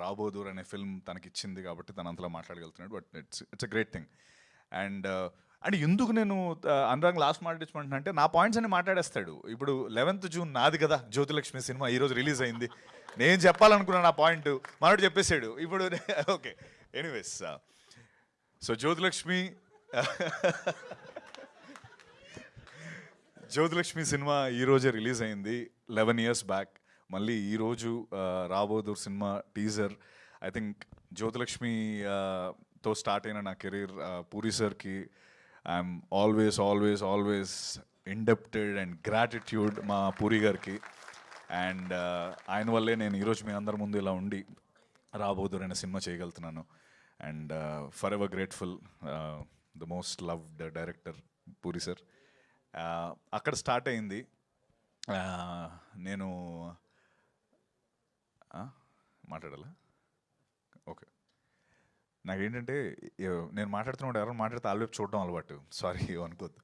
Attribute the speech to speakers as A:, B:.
A: రాబోదూర్ అనే ఫిల్మ్ తనకి ఇచ్చింది కాబట్టి తను అంతలా మాట్లాడగలుగుతున్నాడు. But it's a great thing. And and ఎందుకు నేను అనురాగ్ లాస్ట్ మాట్లాడించమంటున్నా అంటే, నా పాయింట్స్ అన్ని మాట్లాడేస్తాడు. ఇప్పుడు 11th జూన్ నాది కదా జ్యోతిలక్ష్మి సినిమా ఈరోజు రిలీజ్ అయింది. నేను చెప్పాలనుకున్నా నా పాయింట్, మనోడు చెప్పేశాడు. ఇప్పుడు okay, anyways, so Jyothilakshmi Jyothilakshmi cinema ఈరోజే రిలీజ్ అయింది 11 years బ్యాక్. మళ్ళీ ఈరోజు రాబోదూర్ cinema teaser. I think Jyothilakshmi తో స్టార్ట్ అయిన నా కెరీర్ పూరి సార్కి I'm always always always indebted and gratitude మా పూరి గారికి. అండ్ ఆయన వల్లే నేను ఈరోజు మీ అందరి ముందు ఇలా ఉండి రాబోదూర్ అనే సినిమా చేయగలుగుతున్నాను. And for ever grateful, the most loved director puri sir. అక్కడ స్టార్ట్ అయింది. నేను మాట్లాడాలా? ఓకే, నాకేంటంటే నేను మాట్లాడుతున్నప్పుడు ఎవరైనా మాట్లాడితే ఆల్వేపు చూడడం అలవాటు. సారీ అనుకోద్దు.